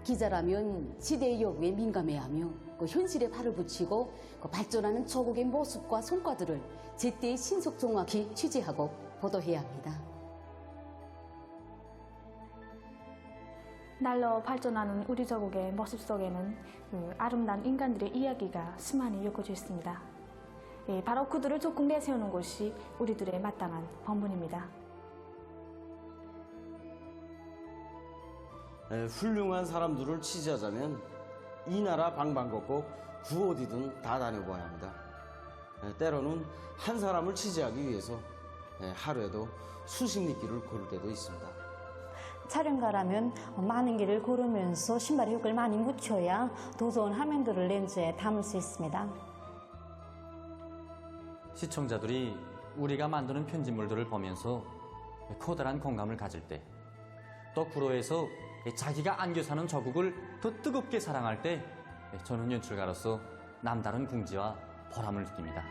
기자라면 시대의 요구에 민감해야 하며 현실에 발을 붙이고 발전하는 조국의 모습과 성과들을 제때에 신속 정확히 취재하고 보도해야 합니다. 날로 발전하는 우리 조국의 모습 속에는 아름다운 인간들의 이야기가 수많이 엮어져 있습니다. 바로 그들을 적극 내세우는 것이 우리들의 마땅한 본분입니다. 훌륭한 사람들을 취재하자면 이 나라 방방곡곡 구어디든 다 다녀봐야 합니다. 때로는 한 사람을 취재하기 위해서 하루에도 수십 리 길을 걸을 때도 있습니다. 촬영가라면 많은 길을 걸으면서 신발에 흙을 많이 묻혀야 더 좋은 화면들을 렌즈에 담을 수 있습니다. 시청자들이 우리가 만드는 편집물들을 보면서 커다란 공감을 가질 때, 또 구로에서 자기가 안겨 사는 조국을 더 뜨겁게 사랑할 때 저는 연출가로서 남다른 긍지와 보람을 느낍니다.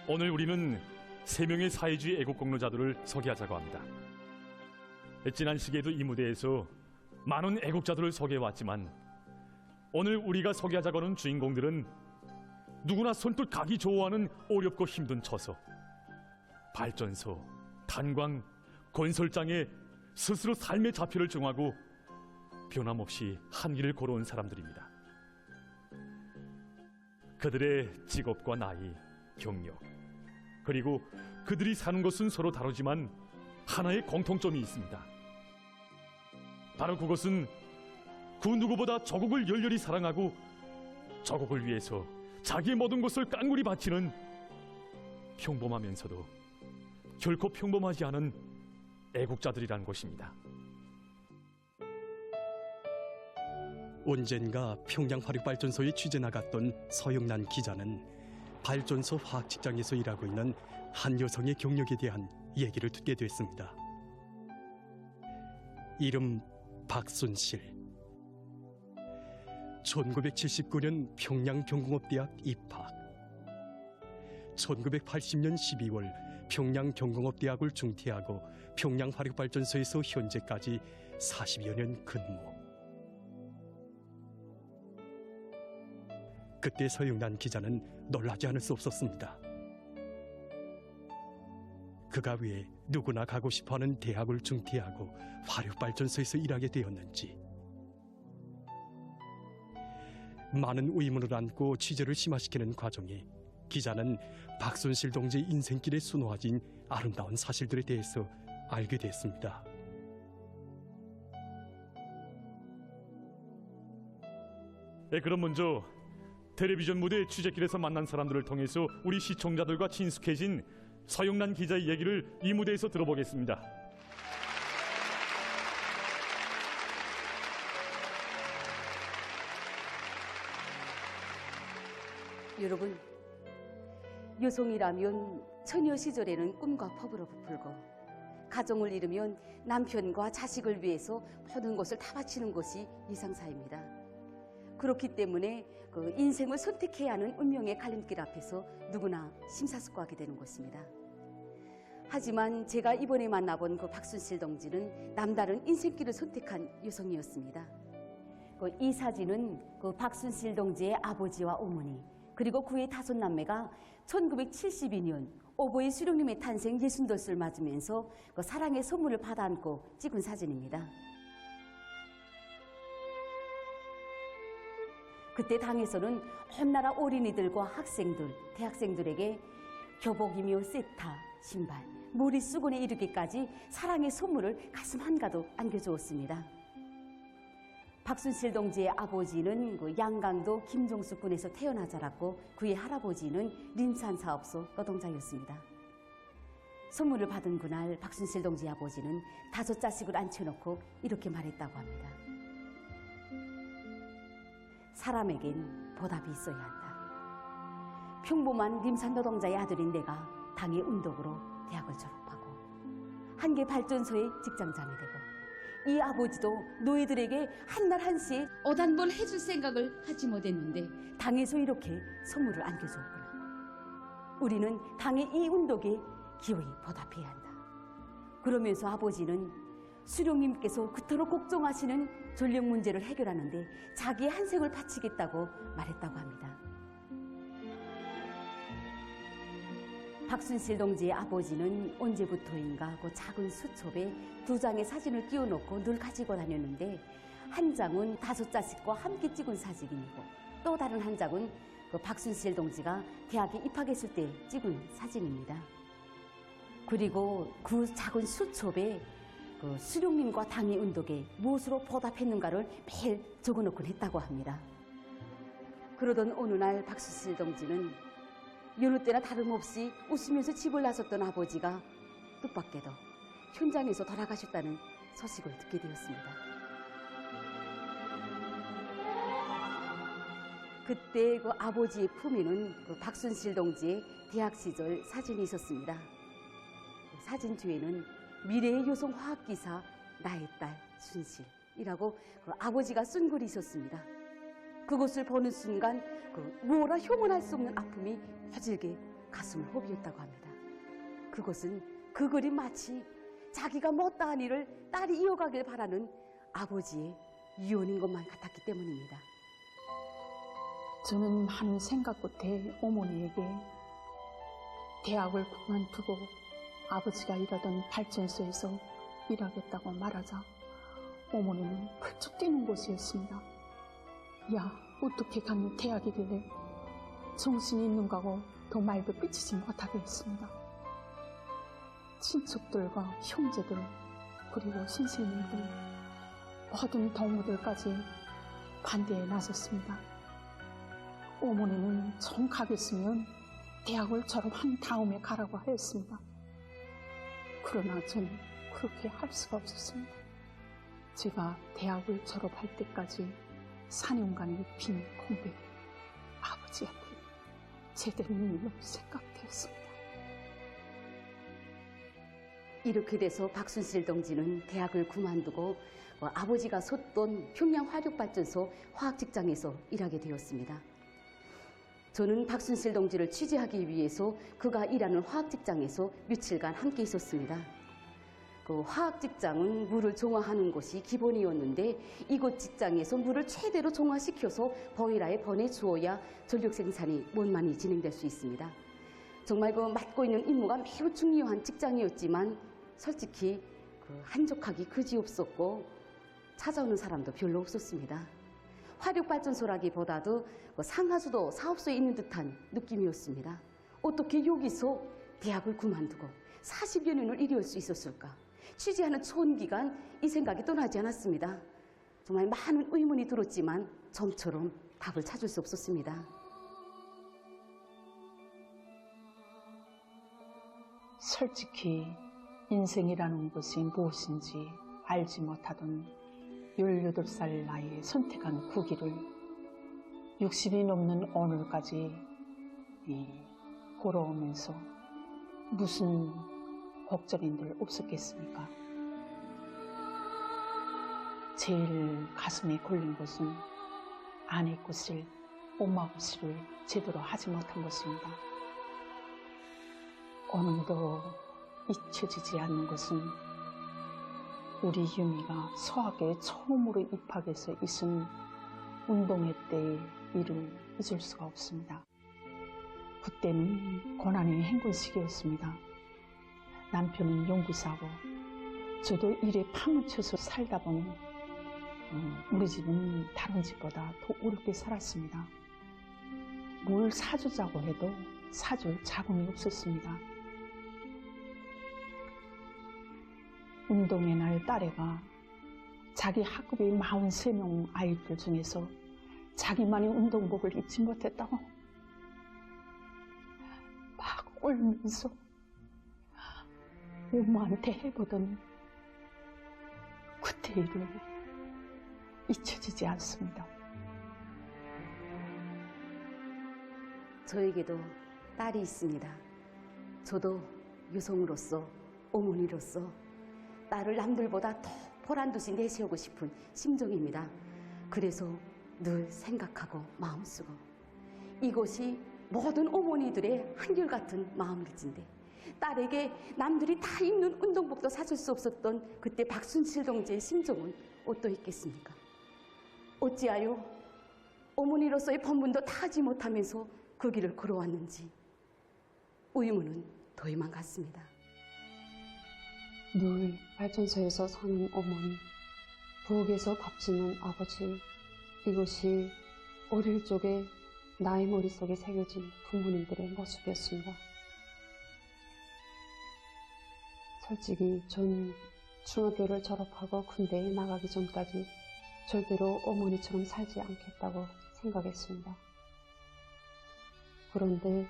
오늘 우리는 3명의 사회주의 애국공로자들을 소개하자고 합니다. 지난 시기에도 이 무대에서 많은 애국자들을 소개해왔지만 오늘 우리가 소개하자고 하는 주인공들은 누구나 손톱 가기 좋아하는 어렵고 힘든 처소, 발전소, 탄광, 건설장에 스스로 삶의 좌표를 정하고 변함없이 한 길을 걸어온 사람들입니다. 그들의 직업과 나이, 경력, 그리고 그들이 사는 곳은 서로 다르지만 하나의 공통점이 있습니다. 바로 그것은 그 누구보다 조국을 열렬히 사랑하고 조국을 위해서 자기의 모든 것을 깡그리 바치는 평범하면서도 결코 평범하지 않은 애국자들이라는 것입니다. 언젠가 평양 화력발전소에 취재 나갔던 서영란 기자는 발전소 화학 직장에서 일하고 있는 한 여성의 경력에 대한 얘기를 듣게 됐습니다. 이름 박순실. 1979년 평양경공업대학 입학. 1980년 12월 평양경공업대학을 중퇴하고 평양화력발전소에서 현재까지 40여 년 근무. 그때 서영란 기자는 놀라지 않을 수 없었습니다. 그가 왜 누구나 가고 싶어하는 대학을 중퇴하고 화력발전소에서 일하게 되었는지. 많은 의문을 안고 취재를 심화시키는 과정에 기자는 박순실 동지의 인생길에 수놓아진 아름다운 사실들에 대해서 알게 됐습니다. 그럼 먼저 텔레비전 무대 취재길에서 만난 사람들을 통해서 우리 시청자들과 친숙해진 서영란 기자의 얘기를 이 무대에서 들어보겠습니다. 여러분, 여성이라면 처녀 시절에는 꿈과 포부로 부풀고 가정을 이루면 남편과 자식을 위해서 모든 것을 다 바치는 것이 이상사입니다. 그렇기 때문에 인생을 선택해야 하는 운명의 갈림길 앞에서 누구나 심사숙고하게 되는 것입니다. 하지만 제가 이번에 만나본 그 박순실 동지는 남다른 인생길을 선택한 여성이었습니다. 이 사진은 그 박순실 동지의 아버지와 어머니 그리고 그의 5남매가 1972년 오보이 수령님의 탄생 60돛을 맞으면서 그 사랑의 선물을 받아 안고 찍은 사진입니다. 그때 당에서는 온 나라 어린이들과 학생들, 대학생들에게 교복이며 세타, 신발, 머릿수건에 이르기까지 사랑의 선물을 가슴 한가득 안겨주었습니다. 박순실 동지의 아버지는 그 양강도 김종숙 군에서 태어나 자랐고 그의 할아버지는 린산사업소 노동자였습니다. 선물을 받은 그날 박순실 동지의 아버지는 5자식을 앉혀놓고 이렇게 말했다고 합니다. 사람에겐 보답이 있어야 한다. 평범한 림산 노동자의 아들인 내가 당의 운동으로 대학을 졸업하고 한개 발전소의 직장장이 되고 이 아버지도 노예들에게 한날 한시에 어단벌 해줄 생각을 하지 못했는데 당에서 이렇게 선물을 안겨주었구나. 우리는 당의 이 운동에 기어이 보답해야 한다. 그러면서 아버지는 수령님께서 그토록 걱정하시는 전력 문제를 해결하는데 자기의 한 생을 바치겠다고 말했다고 합니다. 박순실 동지의 아버지는 언제부터인가 그 작은 수첩에 2장의 사진을 끼워놓고 늘 가지고 다녔는데 한 장은 5자식과 함께 찍은 사진이고 또 다른 한 장은 그 박순실 동지가 대학에 입학했을 때 찍은 사진입니다. 그리고 그 작은 수첩에 그 수령님과 당의 운동에 무엇으로 보답했는가를 매일 적어놓곤 했다고 합니다. 그러던 어느 날 박순실 동지는 여느 때나 다름없이 웃으면서 집을 나섰던 아버지가 뜻밖에도 현장에서 돌아가셨다는 소식을 듣게 되었습니다. 그때 그 아버지의 품에는 그 박순실 동지의 대학 시절 사진이 있었습니다. 사진 뒤에는 미래의 요성 화학기사 나의 딸 순실이라고 그 아버지가 쓴 글이 있었습니다. 그것을 보는 순간 그 뭐라 형언할 수 없는 아픔이 퍼질게 가슴을 허비었다고 합니다. 그것은 그 글이 마치 자기가 못다한 일을 딸이 이어가길 바라는 아버지의 유언인 것만 같았기 때문입니다. 저는 많은 생각 끝에 어머니에게 대학을 그만두고 아버지가 일하던 발전소에서 일하겠다고 말하자 어머니는 펄쩍 뛰는 곳이었습니다. 야, 어떻게 가면 대학이길래 정신이 있는가고 더 말도 삐치지 못하게 했습니다. 친척들과 형제들 그리고 선생님들 모든 동무들까지 반대에 나섰습니다. 어머니는 정 가겠으면 대학을 졸업한 다음에 가라고 하였습니다. 그러나 저는 그렇게 할 수가 없었습니다. 제가 대학을 졸업할 때까지 4년간의 빈 공백이 아버지한테 제대로 일로 생각되었습니다. 이렇게 돼서 박순실 동지는 대학을 그만두고 아버지가 섰던 평양 화력발전소 화학직장에서 일하게 되었습니다. 저는 박순실 동지를 취재하기 위해서 그가 일하는 화학직장에서 며칠간 함께 있었습니다. 그 화학직장은 물을 정화하는 것이 기본이었는데 이곳 직장에서 물을 최대로 정화시켜서 보일러에 보내주어야 전력 생산이 원만히 진행될 수 있습니다. 정말 그 맡고 있는 임무가 매우 중요한 직장이었지만 솔직히 그 한적하기 그지없었고 찾아오는 사람도 별로 없었습니다. 화력발전소라기보다도 상하수도 사업소에 있는 듯한 느낌이었습니다. 어떻게 여기서 대학을 그만두고 40여 년을 일해올 수 있었을까? 취재하는 초기간 이 생각이 떠나지 않았습니다. 정말 많은 의문이 들었지만 좀처럼 답을 찾을 수 없었습니다. 솔직히 인생이라는 것이 무엇인지 알지 못하던 18살 나이에 선택한 그 길을 60이 넘는 오늘까지 걸어오면서 무슨 걱정인들 없었겠습니까? 제일 가슴에 걸린 것은 아내 것을, 엄마 것을 제대로 하지 못한 것입니다. 오늘도 잊혀지지 않는 것은 우리 유미가 서학에 처음으로 입학해서 있은 운동회 때의 일을 잊을 수가 없습니다. 그때는 고난의 행군식이었습니다. 남편은 연구사고 저도 일에 파묻혀서 살다 보니 우리 집은 다른 집보다 더 어렵게 살았습니다. 뭘 사주자고 해도 사줄 자금이 없었습니다. 운동회 날 딸애가 자기 학급의 43명 아이들 중에서 자기만이 운동복을 입지 못했다고 막 울면서 엄마한테 해보던 그때 일을 잊혀지지 않습니다. 저에게도 딸이 있습니다. 저도 여성으로서, 어머니로서 딸을 남들보다 더 보란듯이 내세우고 싶은 심정입니다. 그래서 늘 생각하고 마음 쓰고 이것이 모든 어머니들의 한결같은 마음일진데 딸에게 남들이 다 입는 운동복도 사줄 수 없었던 그때 박순실 동지의 심정은 어떠했겠습니까? 어찌하여 어머니로서의 본분도 다하지 못하면서 그 길을 걸어왔는지 의문은 더해만 갔습니다. 늘 발전소에서 사는 어머니, 부엌에서 밥 짓는 아버지, 이것이 어릴 적에 나의 머릿속에 새겨진 부모님들의 모습이었습니다. 솔직히 전 중학교를 졸업하고 군대에 나가기 전까지 절대로 어머니처럼 살지 않겠다고 생각했습니다. 그런데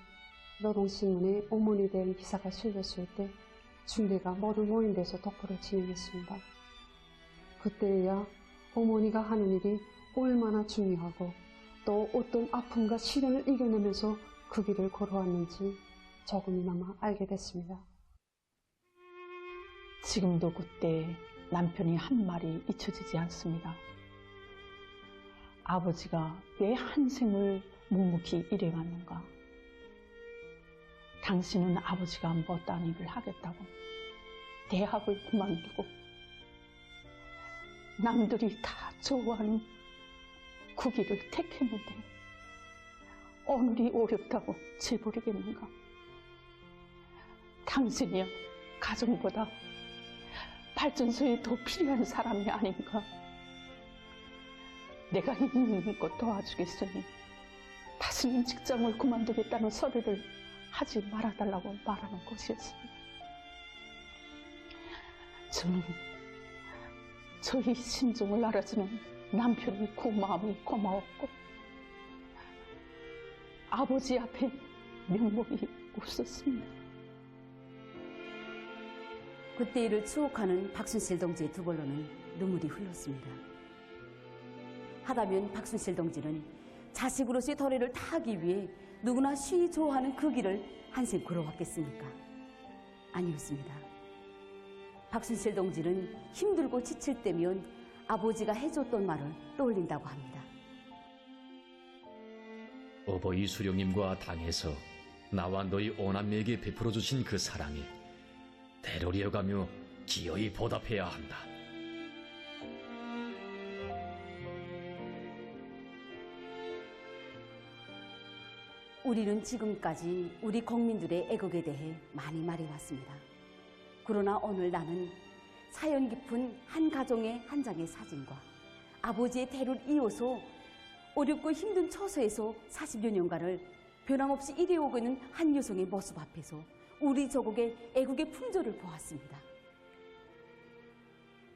노동신문에 어머니 대한 기사가 실렸을 때 중대가 모두 모인 데서 독보를 진행했습니다. 그때야 어머니가 하는 일이 얼마나 중요하고 또 어떤 아픔과 시련을 이겨내면서 그 길을 걸어왔는지 조금이나마 알게 됐습니다. 지금도 그때 남편이 한 말이 잊혀지지 않습니다. 아버지가 왜 한 생을 묵묵히 일해왔는가? 당신은 아버지가 못한 일을 하겠다고 대학을 그만두고 남들이 다 좋아하는 그 길을 택했는데 오늘이 어렵다고 재버리겠는가? 당신이야 가정보다 발전소에 더 필요한 사람이 아닌가? 내가 있는 것 도와주겠으니 다시는 직장을 그만두겠다는 소리를 하지 말아달라고 말하는 것이었습니다. 저는 저희 심정을 알아주는 남편이 그 마음이 고마웠고 아버지 앞에 면목이 없었습니다. 그때 일을 추억하는 박순실 동지의 두 걸로는 눈물이 흘렀습니다. 하다면 박순실 동지는 자식으로서의 도래를 다하기 위해 누구나 쉬이 좋아하는 그 길을 한생 걸어왔겠습니까? 아니었습니다. 박순실 동지는 힘들고 지칠 때면 아버지가 해줬던 말을 떠올린다고 합니다. 어버이 수령님과 당에서 나와 너희 오남매에게 베풀어 주신 그 사랑에 대를 이어가며 기어이 보답해야 한다. 우리는 지금까지 우리 국민들의 애국에 대해 많이 말해왔습니다. 그러나 오늘 나는 사연 깊은 한 가정의 한 장의 사진과 아버지의 대를 이어서 어렵고 힘든 처소에서 40여 년간을 변함없이 일해오고 있는 한 여성의 모습 앞에서 우리 조국의 애국의 품절을 보았습니다.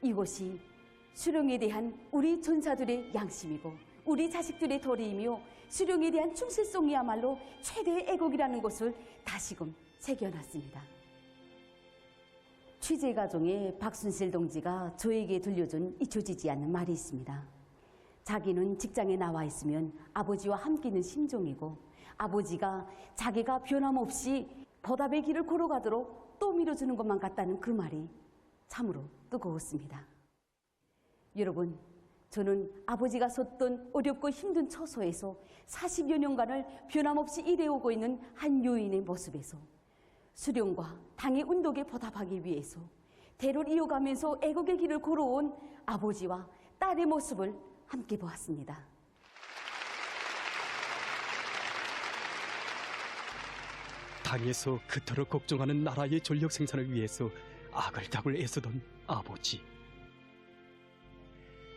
이것이 수령에 대한 우리 전사들의 양심이고 우리 자식들의 도리이며 수령에 대한 충실성이야말로 최대의 애국이라는 것을 다시금 새겨놨습니다. 취재 과정에 박순실 동지가 저에게 들려준 잊혀지지 않는 말이 있습니다. 자기는 직장에 나와 있으면 아버지와 함께 있는 심정이고 아버지가 자기가 변함없이 보답의 길을 걸어가도록 또 밀어주는 것만 같다는 그 말이 참으로 뜨거웠습니다. 여러분, 저는 아버지가 섰던 어렵고 힘든 처소에서 40여 년간을 변함없이 일해오고 있는 한 요인의 모습에서 수령과 당의 운동에 보답하기 위해서 대를 이어가면서 애국의 길을 걸어온 아버지와 딸의 모습을 함께 보았습니다. 당에서 그토록 걱정하는 나라의 전력 생산을 위해서 아글다글 애쓰던 아버지.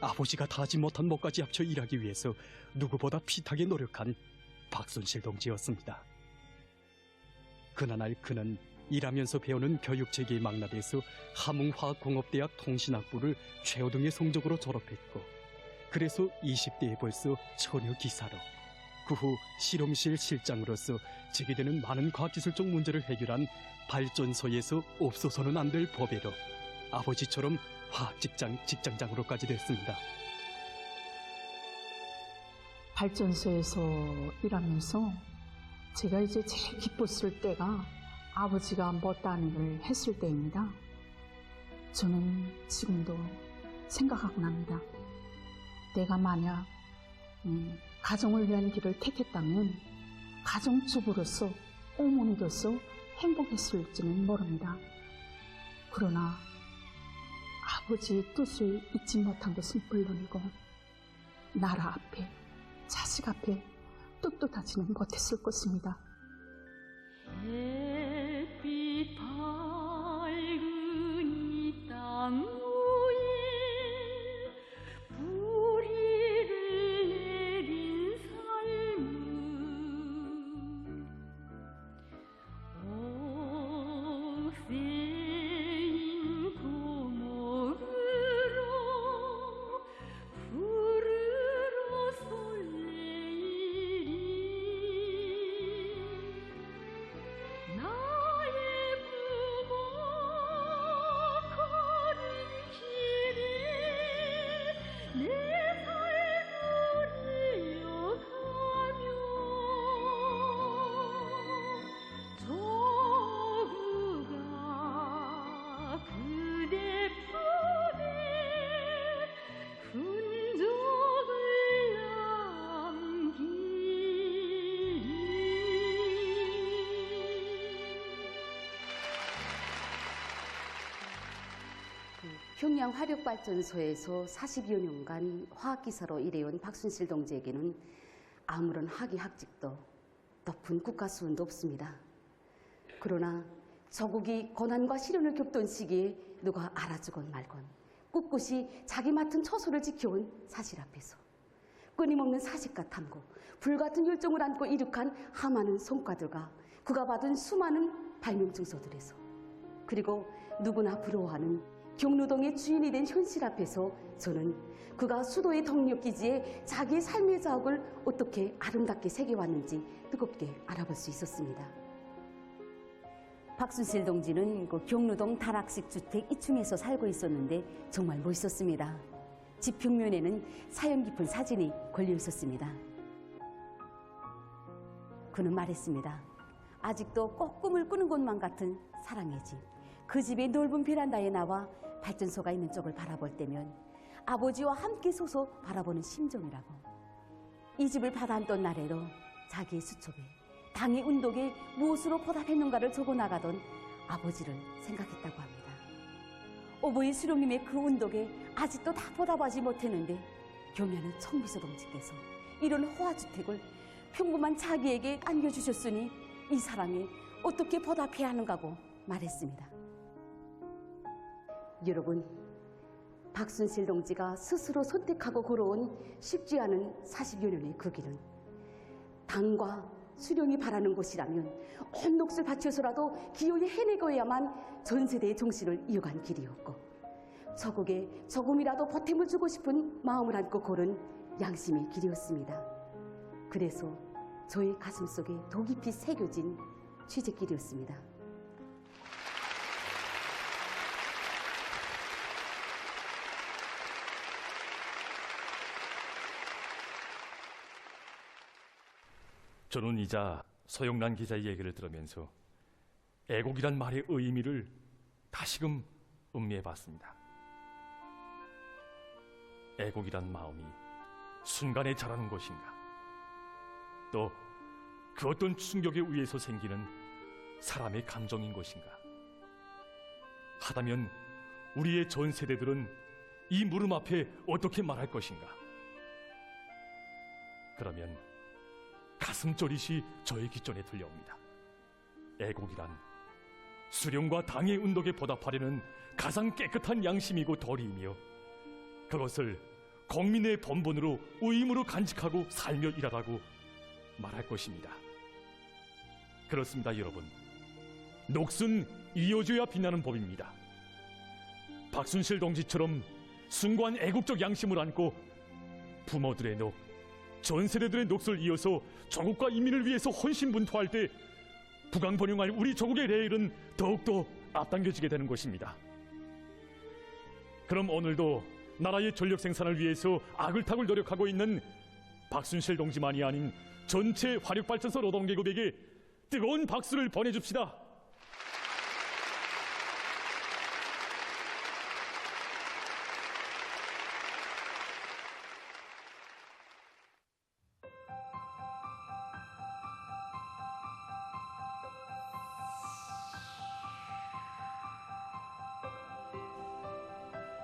아버지가 다하지 못한 몫까지 합쳐 일하기 위해서 누구보다 피타게 노력한 박순실 동지였습니다. 그날 그는 일하면서 배우는 교육체계의 망라돼서 함흥화학공업대학 통신학부를 최고등의 성적으로 졸업했고 그래서 20대에 벌써 처녀 기사로 그 후 실험실 실장으로서 제기되는 많은 과학기술적 문제를 해결한 발전소에서 없어서는 안 될 보배로 아버지처럼 직장장으로까지 됐습니다. 발전소에서 일하면서 제가 이제 제일 기뻤을 때가 아버지가 못다한 일을 했을 때입니다. 저는 지금도 생각하곤 합니다. 내가 만약 가정을 위한 길을 택했다면 가정주부로서, 어머니로서 행복했을지는 모릅니다. 그러나 아버지의 뜻을 잊지 못한 것은 물론이고 나라 앞에, 자식 앞에 떳떳하지는 못했을 것입니다. 햇빛 밝은 이 땅 위에 뿌리를 내린 삶은 옥새인 고목으로 푸르러 설레이리. 나의 부모 걸은 길에 내 삶을 이어가며 조구가 그대 품에 흔적을 평양 화력발전소에서 40여 년간 화학기사로 일해온 박순실 동지에게는 아무런 학위 학직도 높은 국가 수훈도 없습니다. 그러나 저국이 고난과 시련을 겪던 시기에 누가 알아주건 말건 꿋꿋이 자기 맡은 처소를 지켜온 사실 앞에서 끊임없는 사식과 탐구, 불같은 열정을 안고 이룩한 하많은 성과들과 그가 받은 수많은 발명증서들에서 그리고 누구나 부러워하는 경로동의 주인이 된 현실 앞에서 저는 그가 수도의 동력기지에 자기의 삶의 자욱을 어떻게 아름답게 새겨왔는지 뜨겁게 알아볼 수 있었습니다. 박순실 동지는 그 경로동 다락식 주택 2층에서 살고 있었는데 정말 멋있었습니다. 집 벽면에는 사연 깊은 사진이 걸려 있었습니다. 그는 말했습니다. 아직도 꼭 꿈을 꾸는 것만 같은 사랑의 집. 그 집의 넓은 베란다에 나와 발전소가 있는 쪽을 바라볼 때면 아버지와 함께 서서 바라보는 심정이라고. 이 집을 받아안던 날에도 자기의 수첩에 당의 운동에 무엇으로 보답했는가를 적어나가던 아버지를 생각했다고 합니다. 오보이 수령님의 그 운동에 아직도 다 보답하지 못했는데 경연은 청비서 동지께서 이런 호화주택을 평범한 자기에게 안겨주셨으니 이 사랑에 어떻게 보답해야 하는가고 말했습니다. 여러분, 박순실 동지가 스스로 선택하고 걸어온 쉽지 않은 40여 년의 그 길은 당과 수령이 바라는 것이라면 온 몫을 바쳐서라도 기어이 해내고야만 전 세대의 정신을 이어간 길이었고 저국에 조금이라도 보탬을 주고 싶은 마음을 안고 걸은 양심의 길이었습니다. 그래서 저의 가슴속에 더 깊이 새겨진 취재길이었습니다. 저는 이자 서영란 기자의 얘기를 들으면서 애국이란 말의 의미를 다시금 음미해봤습니다. 애국이란 마음이 순간에 자라는 것인가, 또 그 어떤 충격에 의해서 생기는 사람의 감정인 것인가. 하다면 우리의 전 세대들은 이 물음 앞에 어떻게 말할 것인가. 그러면 가슴 저릿이 저의 귓전에 들려옵니다. 애국이란 수령과 당의 운동에 보답하려는 가장 깨끗한 양심이고 도리이며 그것을 국민의 본분으로 의무로 간직하고 살며 일하라고 말할 것입니다. 그렇습니다, 여러분. 녹슨 이어줘야 빛나는 법입니다. 박순실 동지처럼 숭고한 애국적 양심을 안고 부모들의 녹, 전 세대들의 녹을 이어서 조국과 인민을 위해서 헌신분투할 때 부강번영할 우리 조국의 레일은 더욱더 앞당겨지게 되는 것입니다. 그럼 오늘도 나라의 전력 생산을 위해서 아글타글 노력하고 있는 박순실 동지만이 아닌 전체 화력발전소 노동계급에게 뜨거운 박수를 보내줍시다.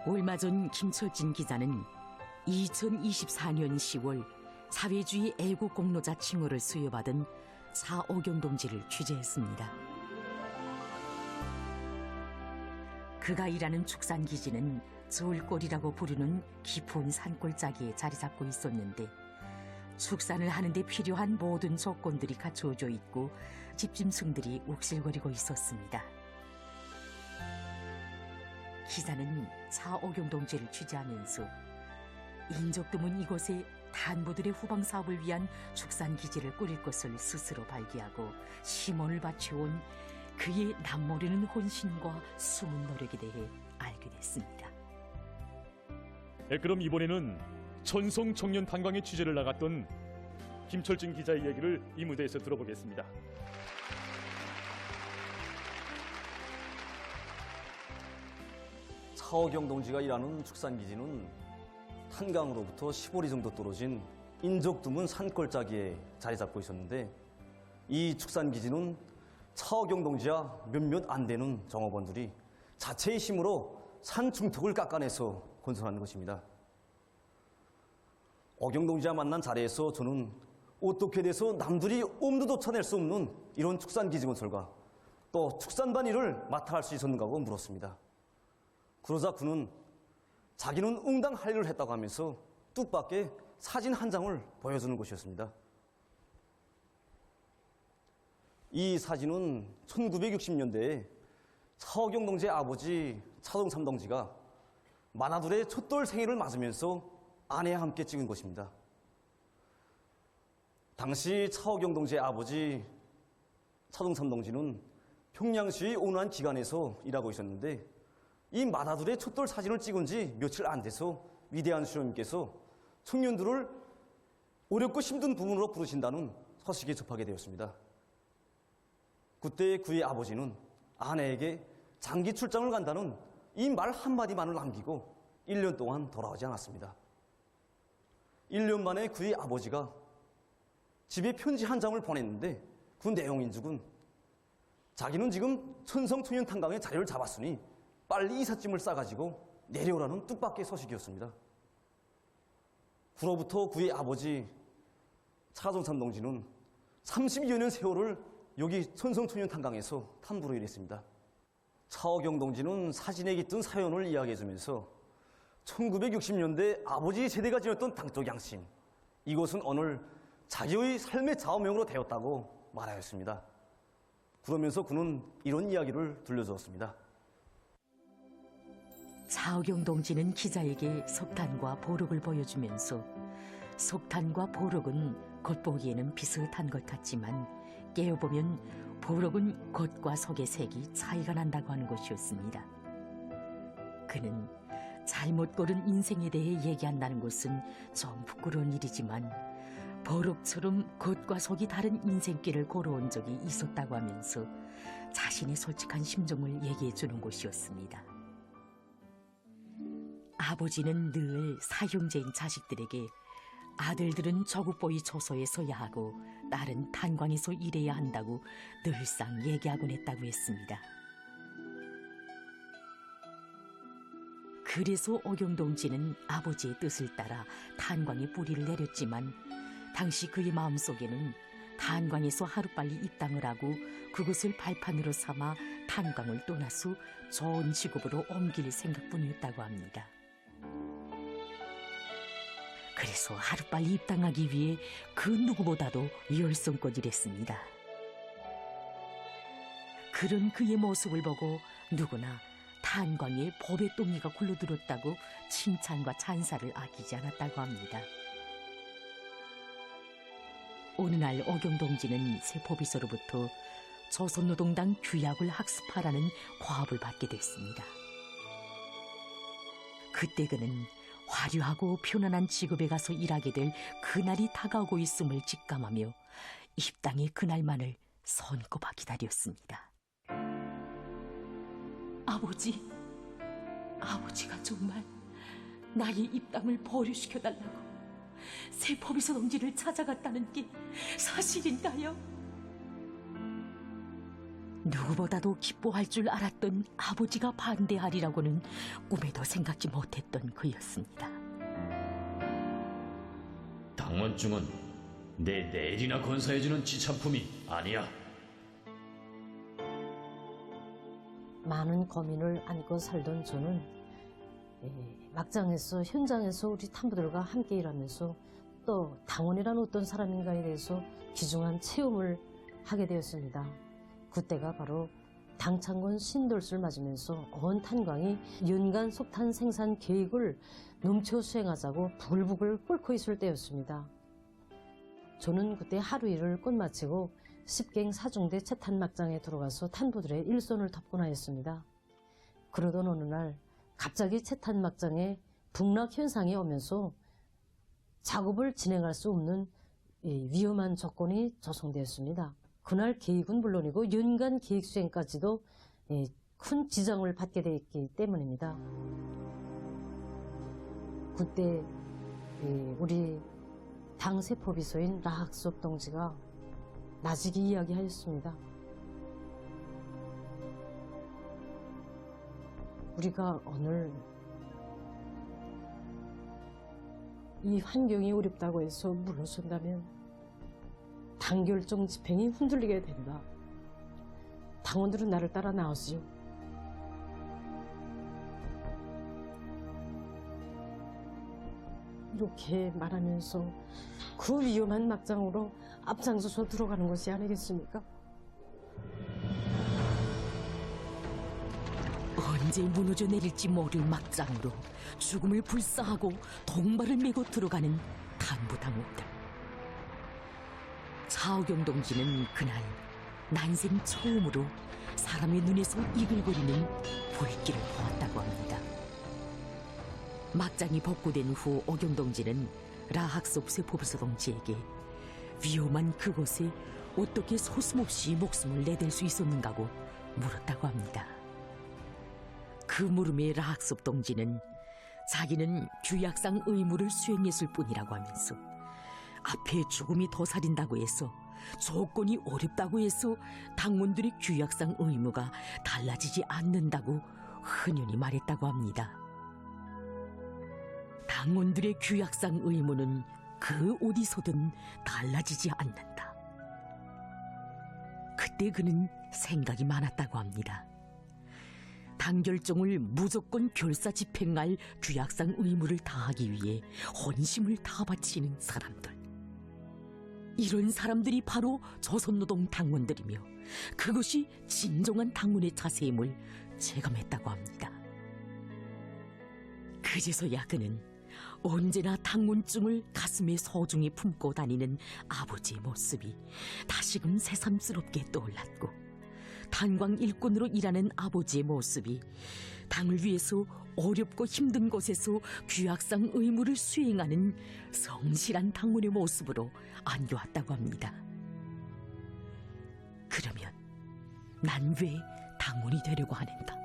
얼마 전 김철진 기자는 2024년 10월 사회주의 애국 공로자 칭호를 수여받은 차오경 동지를 취재했습니다. 그가 일하는 축산기지는 저울골이라고 부르는 깊은 산골짜기에 자리 잡고 있었는데 축산을 하는데 필요한 모든 조건들이 갖추어져 있고 집짐승들이 옥실거리고 있었습니다. 기자는 차오경 동지를 취재하면서 인적 드문 이곳에 단부들의 후방 사업을 위한 축산기지를 꾸릴 것을 스스로 발기하고 심원을 바쳐온 그의 남모르는 혼신과 숨은 노력에 대해 알게 됐습니다. 그럼 이번에는 천성 청년 탄광에 취재를 나갔던 김철진 기자의 얘기를 이 무대에서 들어보겠습니다. 차오경 동지가 일하는 축산기지는 탄강으로부터 15리 정도 떨어진 인적 드문 산골짜기에 자리 잡고 있었는데 이 축산기지는 차오경 동지와 몇몇 안 되는 종업원들이 자체의 힘으로 산 중턱을 깎아내서 건설하는 것입니다. 오경 동지와 만난 자리에서 저는 어떻게 돼서 남들이 엄두도 쳐낼 수 없는 이런 축산기지 건설과 또 축산반 일을 맡아 할 수 있었는가고 물었습니다. 그러자 그는 자기는 응당 할 일을 했다고 하면서 뜻밖의 사진 한 장을 보여주는 것이었습니다. 이 사진은 1960년대에 차오경 동지의 아버지 차동삼 동지가 마나둘의 첫돌 생일을 맞으면서 아내와 함께 찍은 것입니다. 당시 차오경 동지의 아버지 차동삼 동지는 평양시의 어느 한 기관에서 일하고 있었는데 이 마나둘의 첫돌 사진을 찍은 지 며칠 안 돼서 위대한 수령님께서 청년들을 어렵고 힘든 부분으로 부르신다는 소식에 접하게 되었습니다. 그때 그의 아버지는 아내에게 장기 출장을 간다는 이 말 한마디만을 남기고 1년 동안 돌아오지 않았습니다. 1년 만에 그의 아버지가 집에 편지 한 장을 보냈는데 그 내용인즉은 자기는 지금 천성청년 탄광에 자리를 잡았으니 빨리 이삿짐을 싸가지고 내려오라는 뜻밖의 소식이었습니다. 그로부터 그의 아버지 차동삼 동지는 32여 년 세월을 여기 천성청년 탄광에서 탐구로 일했습니다. 차오경 동지는 사진에 깃든 사연을 이야기해주면서 1960년대 아버지 세대가 지녔던 당적 양심, 이곳은 오늘 자기의 삶의 좌우명으로 되었다고 말하였습니다. 그러면서 그는 이런 이야기를 들려주었습니다. 차오경 동지는 기자에게 석탄과 보록을 보여주면서 석탄과 보록은 겉보기에는 비슷한 것 같지만 깨어보면 보록은 겉과 속의 색이 차이가 난다고 하는 것이었습니다. 그는 잘못 고른 인생에 대해 얘기한다는 것은 좀 부끄러운 일이지만 보록처럼 겉과 속이 다른 인생길을 걸어온 적이 있었다고 하면서 자신의 솔직한 심정을 얘기해 주는 것이었습니다. 아버지는 늘 사형제인 자식들에게 아들들은 조국보위 초소에 서야 하고 딸은 탄광에서 일해야 한다고 늘상 얘기하곤 했다고 했습니다. 그래서 오경 동지는 아버지의 뜻을 따라 탄광에 뿌리를 내렸지만 당시 그의 마음속에는 탄광에서 하루빨리 입당을 하고 그곳을 발판으로 삼아 탄광을 떠나서 좋은 직업으로 옮길 생각뿐이었다고 합니다. 그래서 하루빨리 입당하기 위해 그 누구보다도 열성껏 일했습니다. 그런 그의 모습을 보고 누구나 탄광에 법의 똥이가 굴러들었다고 칭찬과 찬사를 아끼지 않았다고 합니다. 어느 날 오경 동지는 세포비서로부터 조선노동당 규약을 학습하라는 과업을 받게 됐습니다. 그때 그는 화려하고 편안한 직업에 가서 일하게 될 그날이 다가오고 있음을 직감하며 입당의 그날만을 손꼽아 기다렸습니다. 아버지가 정말 나의 입당을 보류시켜달라고 세포비서 동지를 찾아갔다는 게 사실인가요? 누구보다도 기뻐할 줄 알았던 아버지가 반대하리라고는 꿈에도 생각지 못했던 그였습니다. 당원증은 내 내일이나 건사해주는 지참품이 아니야. 많은 고민을 안고 살던 저는 막장에서 현장에서 우리 탐부들과 함께 일하면서 또 당원이라는 어떤 사람인가에 대해서 귀중한 체험을 하게 되었습니다. 그때가 바로 당창건 신돌수를 맞으면서 온 탄광이 연간 속탄 생산 계획을 넘쳐 수행하자고 부글부글 끓고 있을 때였습니다. 저는 그때 하루 일을 끝마치고 10갱 사중대 채탄 막장에 들어가서 탄부들의 일손을 돕곤 하였습니다. 그러던 어느 날 갑자기 채탄 막장에 북락 현상이 오면서 작업을 진행할 수 없는 위험한 조건이 조성되었습니다. 그날 계획은 물론이고 연간 계획 수행까지도 큰 지장을 받게 되었기 때문입니다. 그때 우리 당 세포비서인 라학섭 동지가 나직이 이야기하였습니다. 우리가 오늘 이 환경이 어렵다고 해서 물러선다면 당결정 집행이 흔들리게 된다. 당원들은 나를 따라 나오시오. 이렇게 말하면서 그 위험한 막장으로 앞장서서 들어가는 것이 아니겠습니까? 언제 무너져 내릴지 모를 막장으로 죽음을 불사하고 동발을 메고 들어가는 탄부당원들. 차오경 동지는 그날 난생 처음으로 사람의 눈에서 이글거리는 불길을 보았다고 합니다. 막장이 복구된 후 오경 동지는 라학섭 세포부서 동지에게 위험한 그곳에 어떻게 소슴없이 목숨을 내댈 수 있었는가고 물었다고 합니다. 그 물음에 라학섭 동지는 자기는 규약상 의무를 수행했을 뿐이라고 하면서 앞에 죽음이 도사린다고 해서 조건이 어렵다고 해서 당원들의 규약상 의무가 달라지지 않는다고 흔연히 말했다고 합니다. 당원들의 규약상 의무는 그 어디서든 달라지지 않는다. 그때 그는 생각이 많았다고 합니다. 당결정을 무조건 결사 집행할 규약상 의무를 다하기 위해 혼심을 다 바치는 사람들. 이런 사람들이 바로 조선노동 당원들이며 그것이 진정한 당원의 자세임을 체감했다고 합니다. 그제서야 그는 언제나 당원증을 가슴에 소중히 품고 다니는 아버지의 모습이 다시금 새삼스럽게 떠올랐고 탄광 일꾼으로 일하는 아버지의 모습이 당을 위해서 어렵고 힘든 곳에서 규약상 의무를 수행하는 성실한 당원의 모습으로 안겨왔다고 합니다. 그러면 난 왜 당원이 되려고 하는가?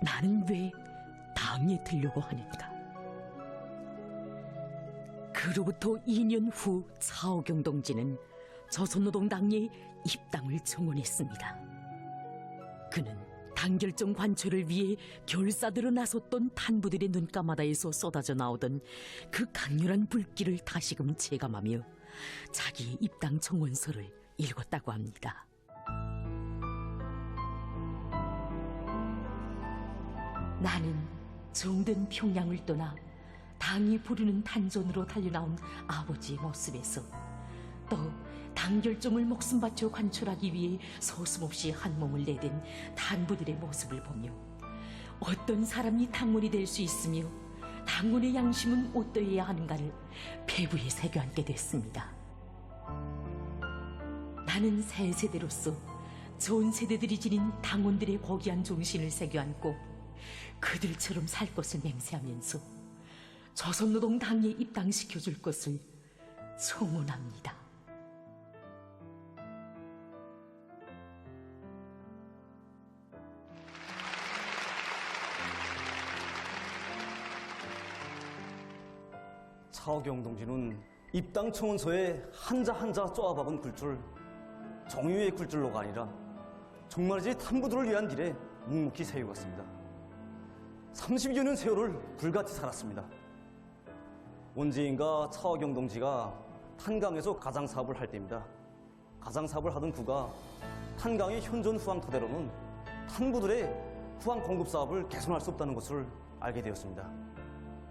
나는 왜 당에 들려고 하는가? 그로부터 2년 후 차오경 동지는 조선노동당에 입당을 청원했습니다. 그는 당결정 관철을 위해 결사들어 나섰던 탄부들의 눈가마다에서 쏟아져 나오던 그 강렬한 불길을 다시금 체감하며 자기의 입당 청원서를 읽었다고 합니다. 나는 정든 평양을 떠나 당이 부르는 탄전으로 달려나온 아버지의 모습에서 또 당결정을 목숨 바쳐 관철하기 위해 서슴없이 한 몸을 내댄 단부들의 모습을 보며 어떤 사람이 당원이 될 수 있으며 당원의 양심은 어떠해야 하는가를 배부에 새겨앉게 됐습니다. 나는 새 세대로서 전 세대들이 지닌 당원들의 고귀한 정신을 새겨안고 그들처럼 살 것을 맹세하면서 조선노동당에 입당시켜줄 것을 청원합니다. 차오경 동지는 입당 청원서에 한자 한자 쪼아박은 글줄 종이의 글줄로가 아니라 종말지 탄부들을 위한 길에 묵묵히 새겨갔습니다. 30여 년 세월을 불같이 살았습니다. 원재인과 차호경 동지가 탄강에서 가장사업을 할 때입니다. 가장사업을 하던 구가 탄강의 현존 후황 토대로는 탄부들의 후황 공급 사업을 개선할 수 없다는 것을 알게 되었습니다.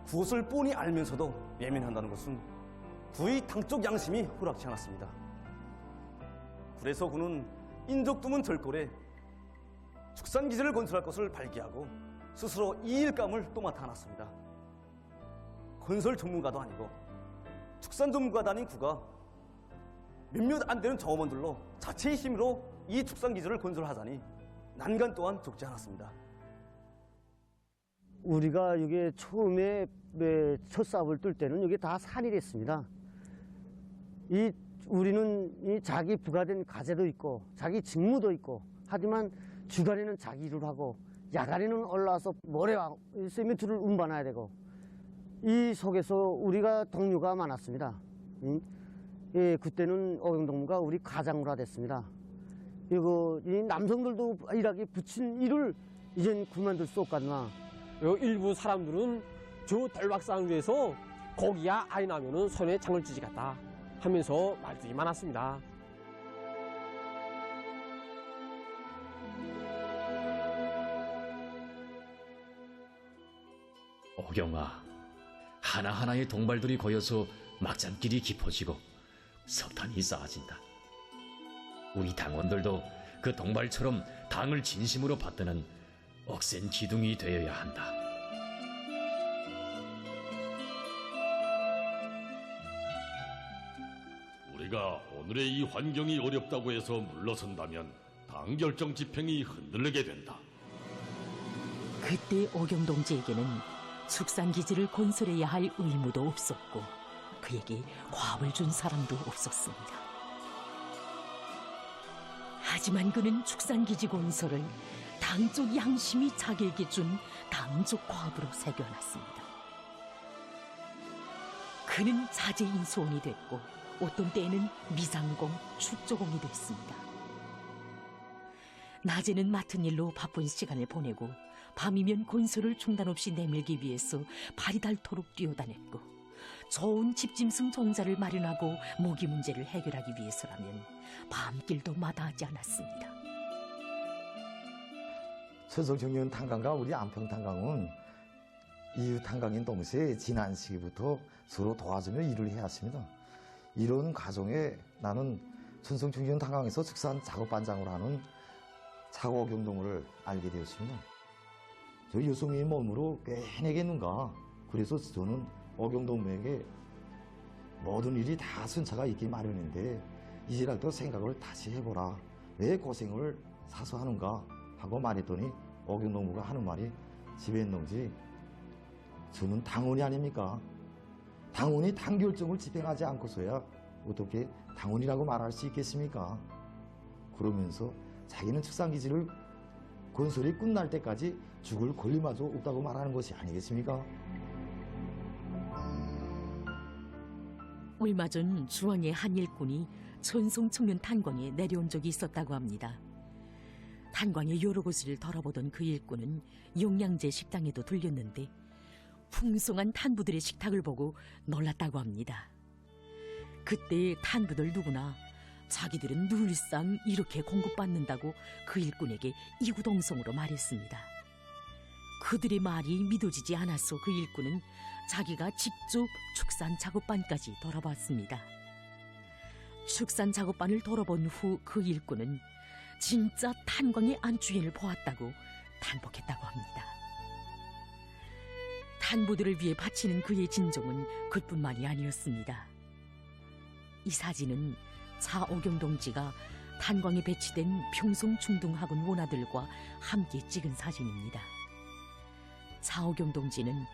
그것을 뻔히 알면서도 예민한다는 것은 구의 당적 양심이 허락치 않았습니다. 그래서 그는 인적 드문 절골에 축산기지를 건설할 것을 발기하고 스스로 이 일감을 또 맡아 안았습니다. 건설 전문가도 아니고 축산 전문가도 아닌 구가 몇몇 안 되는 정업원들로 자체의 힘으로 이 축산기지를 건설하자니 난간 또한 적지 않았습니다. 우리가 이게 처음에 첫 사업을 뜰 때는 이게 다 산이랬습니다. 우리는 이 자기 부과된 과제도 있고 자기 직무도 있고 하지만 주간에는 자기 일을 하고 야간에는 올라와서 모래와 세멘트를 운반해야 되고 이 속에서 우리가 동료가 많았습니다. 예, 그때는 어경동무가 우리 가장으로 됐습니다. 이 남성들도 일하기 붙인 일을 이젠 그만둘 수 없겠나. 일부 사람들은 저 돌박상 위에서 고기야 아이 나면은 손에 장을 찌지겠다 하면서 말들이 많았습니다. 오경아, 하나하나의 동발들이 고여서 막장길이 깊어지고 석탄이 쌓아진다. 우리 당원들도 그 동발처럼 당을 진심으로 받드는 억센 기둥이 되어야 한다. 우리가 오늘의 이 환경이 어렵다고 해서 물러선다면 당 결정 집행이 흔들리게 된다. 그때 오경동지에게는 축산기지를 건설해야 할 의무도 없었고 그에게 과업을 준 사람도 없었습니다. 하지만 그는 축산기지 건설을 당적 양심이 자기에게 준 당적 과업으로 새겨놨습니다. 그는 자재인수원이 됐고 어떤 때에는 미장공, 축조공이 됐습니다. 낮에는 맡은 일로 바쁜 시간을 보내고 밤이면 건설을 중단 없이 내밀기 위해서 발이 닳도록 뛰어다녔고 좋은 집짐승 종자를 마련하고 모기 문제를 해결하기 위해서라면 밤길도 마다하지 않았습니다. 천성청년 탄강과 우리 안평 탄강은 이웃 탄강인 동시에 지난 시기부터 서로 도와주며 일을 해야 했습니다. 이런 과정에 나는 천성청년 탄강에서 축산 작업반장으로 하는 차오경동을 알게 되었습니다. 저 여성의 몸으로 꽤 해내겠는가. 그래서 저는 오경동무에게 모든 일이 다 순차가 있기 마련인데 이제라도 생각을 다시 해보라. 왜 고생을 사서 하는가 하고 말했더니 오경동무가 하는 말이 지배인동지 저는 당원이 아닙니까? 당원이 당 결정을 집행하지 않고서야 어떻게 당원이라고 말할 수 있겠습니까? 그러면서 자기는 축산기지를 건설이 끝날 때까지 죽을 권리마저 없다고 말하는 것이 아니겠습니까? 얼마 전 주왕의 한 일꾼이 천송청년 탄광에 내려온 적이 있었다고 합니다. 탄광의 여러 곳을 돌아보던 그 일꾼은 영양제 식당에도 들렸는데 풍성한 탄부들의 식탁을 보고 놀랐다고 합니다. 그때 탄부들 누구나 자기들은 늘상 이렇게 공급받는다고 그 일꾼에게 이구동성으로 말했습니다. 그들의 말이 믿어지지 않아서 그 일꾼은 자기가 직접 축산 작업반까지 돌아봤습니다. 축산 작업반을 돌아본 후 그 일꾼은 진짜 탄광의 안주인을 보았다고 탄복했다고 합니다. 탄부들을 위해 바치는 그의 진정은 그뿐만이 아니었습니다. 이 사진은 차오경 동지가 탄광에 배치된 평송중등학원 원아들과 함께 찍은 사진입니다. 차오경 동지는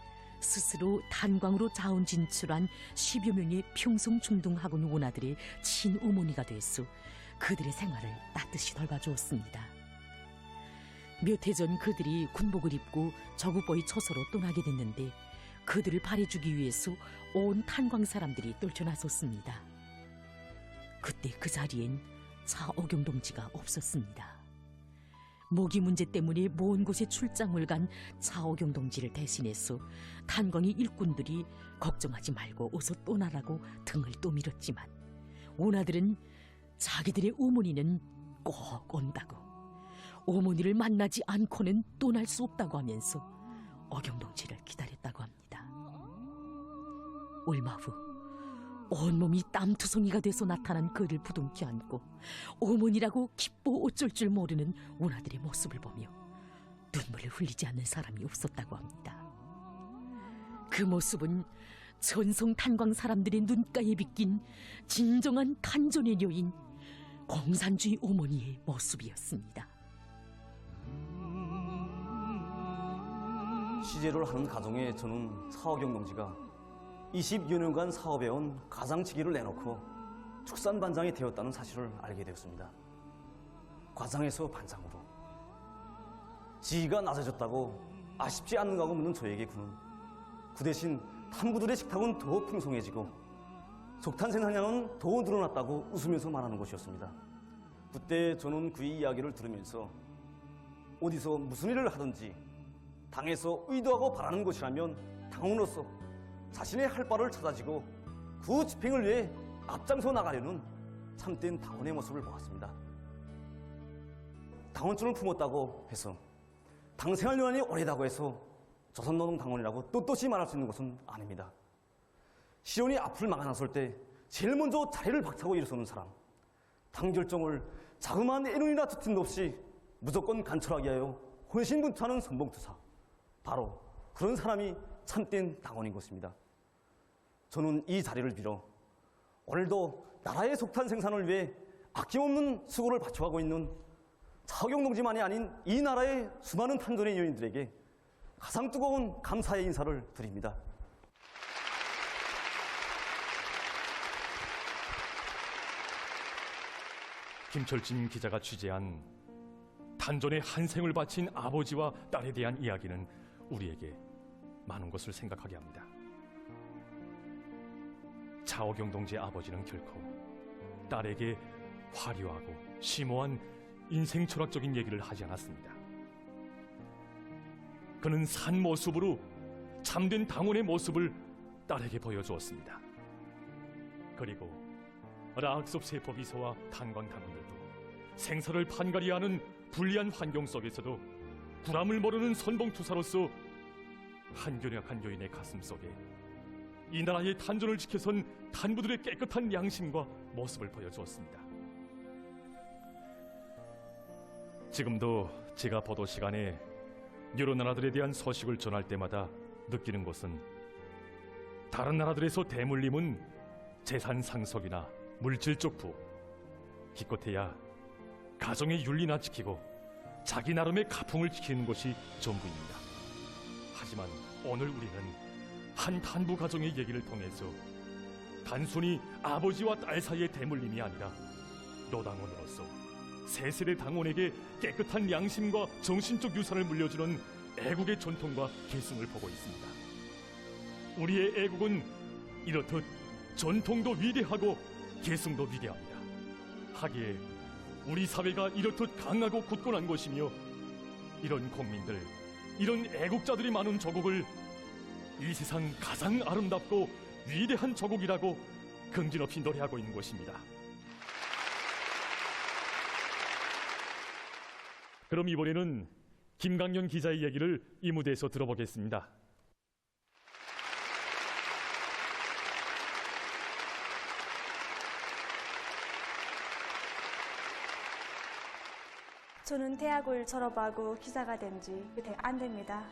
스스로 탄광으로 자원 진출한 10여 명의 평송중등학원 원아들의 친어머니가 됐어 그들의 생활을 따뜻이 돌봐주었습니다. 몇 해 전 그들이 군복을 입고 저국보의 처소로 떠나게 됐는데 그들을 발해주기 위해서 온 탄광 사람들이 떨쳐나섰습니다. 그때 그 자리엔 차오경 동지가 없었습니다. 모기 문제 때문에 먼 곳에 출장을 간 차오경 동지를 대신해서 탄광이 일꾼들이 걱정하지 말고 어서 떠나라고 등을 떠밀었지만 오나들은 자기들의 어머니는 꼭 온다고, 어머니를 만나지 않고는 떠날 수 없다고 하면서 어경 동지를 기다렸다고 합니다. 얼마 후 온몸이 땀투성이가 돼서 나타난 그를 부둥켜 안고 어머니라고 기뻐 어쩔 줄 모르는 오나들의 모습을 보며 눈물을 흘리지 않는 사람이 없었다고 합니다. 그 모습은 전성 탄광 사람들의 눈가에 비낀 진정한 탄전의 여인 공산주의 어머니의 모습이었습니다. 시제를 하는 가정에 저는 차오경 동지가 20여 년간 사업해온 가장치기를 내놓고 축산반장이 되었다는 사실을 알게 되었습니다. 과장에서 반장으로. 지위가 낮아졌다고 아쉽지 않는가고 묻는 저에게 그는 그 대신 탐구들의 식탁은 더 풍성해지고 속탄 생산량은 더 늘어났다고 웃으면서 말하는 것이었습니다. 그때 저는 그의 이야기를 들으면서 어디서 무슨 일을 하든지 당에서 의도하고 바라는 것이라면 당원으로서 자신의 할 바를 찾아지고 그 집행을 위해 앞장서 나가려는 참된 당원의 모습을 보았습니다. 당원증을 품었다고 해서 당 생활 연한이 오래다고 해서 조선노동당원이라고 떳떳이 말할 수 있는 것은 아닙니다. 시련이 앞을 막아 나설 때 제일 먼저 자리를 박차고 일어서는 사람, 당 결정을 자그마한 애눈이나 두팀도 없이 무조건 간철하게 하여 혼신분투하는 선봉투사, 바로 그런 사람이 참된 당원인 것입니다. 저는 이 자리를 빌어 오늘도 나라의 속탄 생산을 위해 아낌없는 수고를 바쳐가고 있는 차오경 동지만이 아닌 이 나라의 수많은 탄전의 여인들에게 가장 뜨거운 감사의 인사를 드립니다. 김철진 기자가 취재한 탄전에 한 생을 바친 아버지와 딸에 대한 이야기는 우리에게 많은 것을 생각하게 합니다. 차오경 동지의 아버지는 결코 딸에게 화려하고 심오한 인생 철학적인 얘기를 하지 않았습니다. 그는 산 모습으로 참된 당원의 모습을 딸에게 보여주었습니다. 그리고 라학섭 세포비서와 탄광 당원들도 생사를 판가리하는 불리한 환경 속에서도 구람을 모르는 선봉투사로서 한결약한 여인의 가슴 속에 이 나라의 탄전을 지켜선 탄부들의 깨끗한 양심과 모습을 보여주었습니다. 지금도 제가 보도 시간에 여러 나라들에 대한 소식을 전할 때마다 느끼는 것은 다른 나라들에서 대물림은 재산 상속이나 물질적 부업, 기껏해야 가정의 윤리나 지키고 자기 나름의 가풍을 지키는 것이 전부입니다. 하지만 오늘 우리는 한 탄부 가정의 얘기를 통해서 단순히 아버지와 딸 사이의 대물림이 아니라 노당원으로서 세 세대 당원에게 깨끗한 양심과 정신적 유산을 물려주는 애국의 전통과 계승을 보고 있습니다. 우리의 애국은 이렇듯 전통도 위대하고 계승도 위대합니다. 하기에 우리 사회가 이렇듯 강하고 굳건한 것이며 이런 국민들, 이런 애국자들이 많은 조국을 이 세상 가장 아름답고 위대한 조국이라고 긍진없이 노래하고 있는 것입니다. 그럼 이번에는 김강연 기자의 얘기를 이 무대에서 들어보겠습니다. 저는 대학을 졸업하고 기자가 된 지 안 됩니다.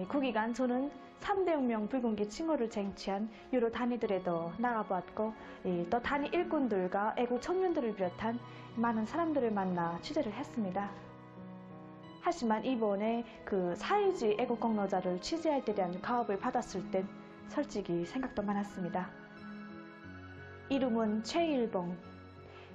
그 기간 저는 3대 혁명 불군기 칭호를 쟁취한 여러 단위들에도 나가보았고 또 단위 일꾼들과 애국 청년들을 비롯한 많은 사람들을 만나 취재를 했습니다. 하지만 이번에 그 사회주의 애국 공로자를 취재할 때 대한 가업을 받았을 땐 솔직히 생각도 많았습니다. 이름은 최일봉.